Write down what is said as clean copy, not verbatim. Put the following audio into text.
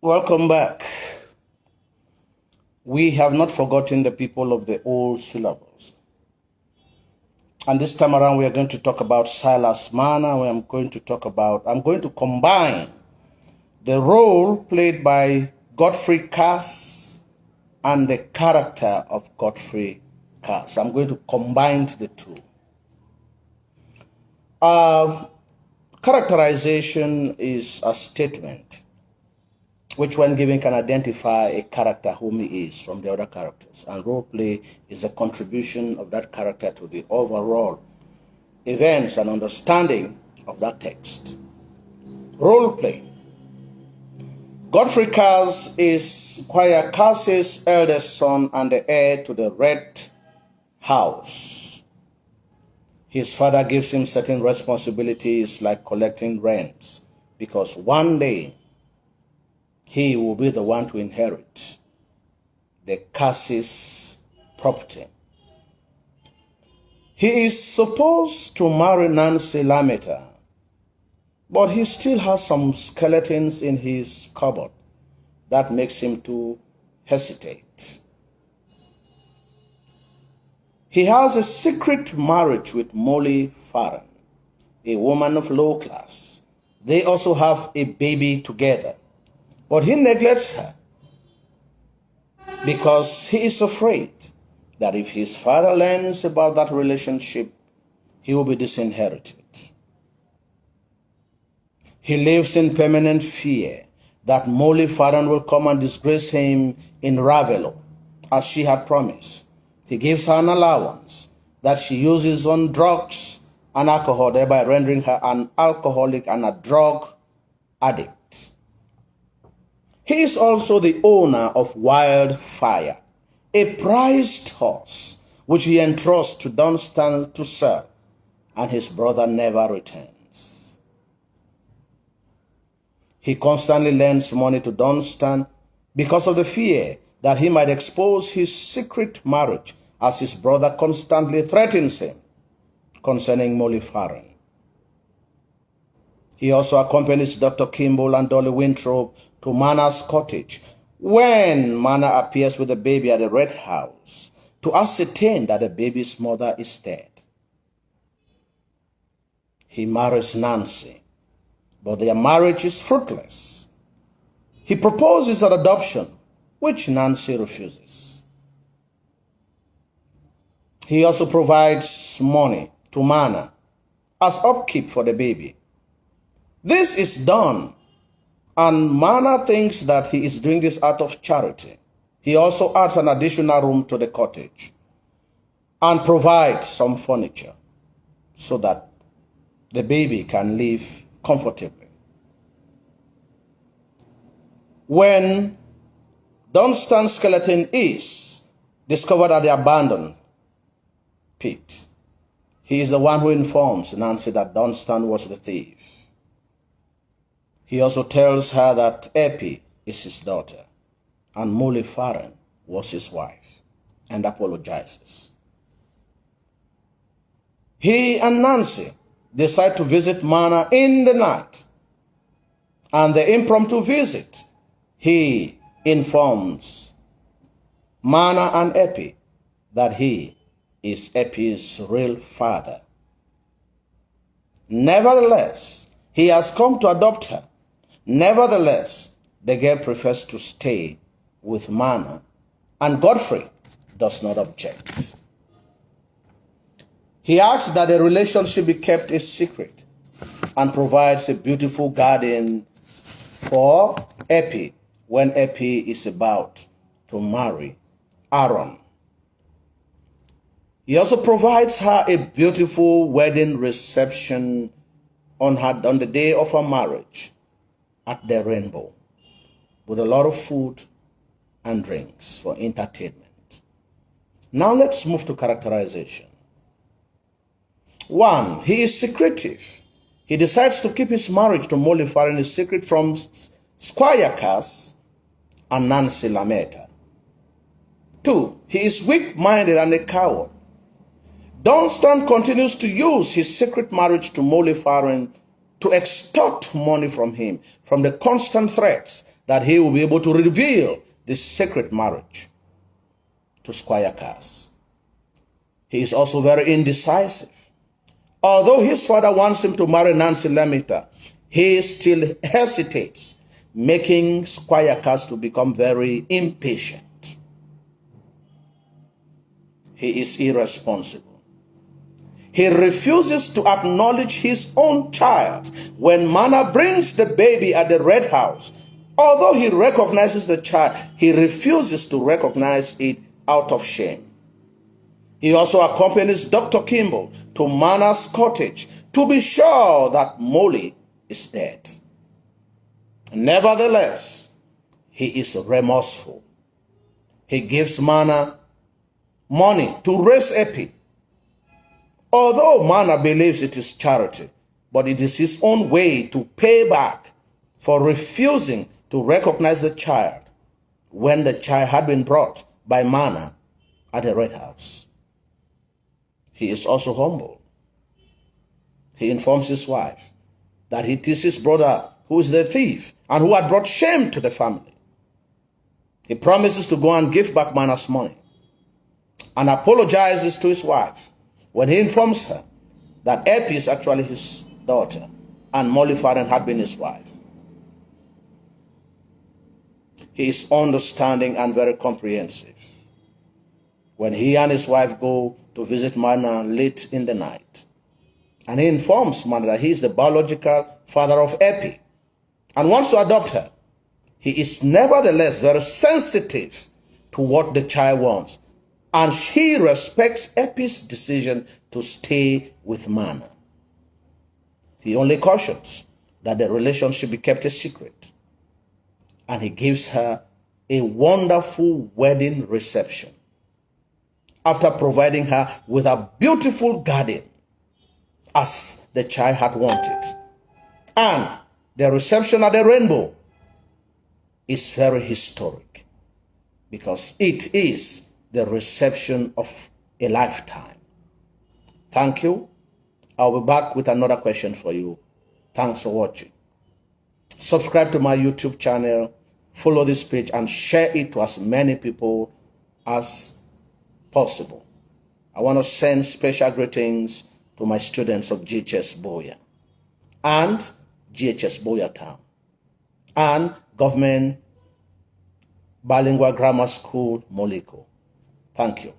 Welcome back. We have not forgotten the people of the old syllables. And this time around, we are going to talk about Silas Mana. I'm going to combine the role played by Godfrey Cass and the character of Godfrey Cass. I'm going to combine the two. Characterization is a statement which, when given, can identify a character whom he is from the other characters. And role play is a contribution of that character to the overall events and understanding of that text. Role play. Godfrey Cass is Squire Cass's eldest son and the heir to the Red House. His father gives him certain responsibilities like collecting rents, because one day he will be the one to inherit the Cass's property. He is supposed to marry Nancy Lametta, but he still has some skeletons in his cupboard that makes him to hesitate. He has a secret marriage with Molly Farren, a woman of low class. They also have a baby together. But he neglects her because he is afraid that if his father learns about that relationship, he will be disinherited. He lives in permanent fear that Molly Farren will come and disgrace him in Ravello, as she had promised. He gives her an allowance that she uses on drugs and alcohol, thereby rendering her an alcoholic and a drug addict. He is also the owner of Wildfire, a prized horse which he entrusts to Dunstan to sell, and his brother never returns. He constantly lends money to Dunstan because of the fear that he might expose his secret marriage, as his brother constantly threatens him concerning Molly Farren. He also accompanies Dr. Kimball and Dolly Winthrop to Mana's cottage when Mana appears with the baby at the Red House to ascertain that the baby's mother is dead. He marries Nancy, but their marriage is fruitless. He proposes an adoption, which Nancy refuses. He also provides money to Mana as upkeep for the baby. This is done, and Mana thinks that he is doing this out of charity. He also adds an additional room to the cottage and provides some furniture so that the baby can live comfortably. When Dunstan's skeleton is discovered at the abandoned pit, he is the one who informs Nancy that Dunstan was the thief. He also tells her that Eppie is his daughter and Molly Farren was his wife, and apologizes. He and Nancy decide to visit Mana in the night, and the impromptu visit, he informs Mana and Eppie that he is Eppie's real father. Nevertheless, he has come to adopt her. Nevertheless, the girl prefers to stay with Mana, and Godfrey does not object. He asks that the relationship be kept a secret and provides a beautiful garden for Eppie when Eppie is about to marry Aaron. He also provides her a beautiful wedding reception on the day of her marriage at the Rainbow, with a lot of food and drinks for entertainment. Now let's move to characterization. 1. He is secretive. He decides to keep his marriage to Molly Farren a secret from Squire Cass and Nancy Lametta. 2. He is weak-minded and a coward. Dunstan continues to use his secret marriage to Molly Farren to extort money from him, from the constant threats that he will be able to reveal this sacred marriage to Squire Cass. He is also very indecisive. Although his father wants him to marry Nancy Lemita, he still hesitates, making Squire Cass to become very impatient. He is irresponsible. He refuses to acknowledge his own child when Mana brings the baby at the Red House. Although he recognizes the child, he refuses to recognize it out of shame. He also accompanies Dr. Kimball to Mana's cottage to be sure that Molly is dead. Nevertheless, he is remorseful. He gives Mana money to raise Epi. Although Mana believes it is charity, but it is his own way to pay back for refusing to recognize the child when the child had been brought by Mana at the Red House. He is also humble. He informs his wife that it is his brother who is the thief and who had brought shame to the family. He promises to go and give back Mana's money and apologizes to his wife when he informs her that Epi is actually his daughter and Molly Farren had been his wife. He is understanding and very comprehensive. When he and his wife go to visit Mana late in the night, and he informs Mana that he is the biological father of Epi and wants to adopt her, he is nevertheless very sensitive to what the child wants, and he respects Epi's decision to stay with Mana. He only cautions that the relationship be kept a secret, and he gives her a wonderful wedding reception after providing her with a beautiful garden as the child had wanted. And the reception at the Rainbow is very historic because it is the reception of a lifetime. Thank you. I'll be back with another question for you. Thanks for watching. Subscribe to my YouTube channel, follow this page, and share it to as many people as possible. I want to send special greetings to my students of GHS Boya and GHS Boya Town and Government Bilingual Grammar School, Moliko. Thank you.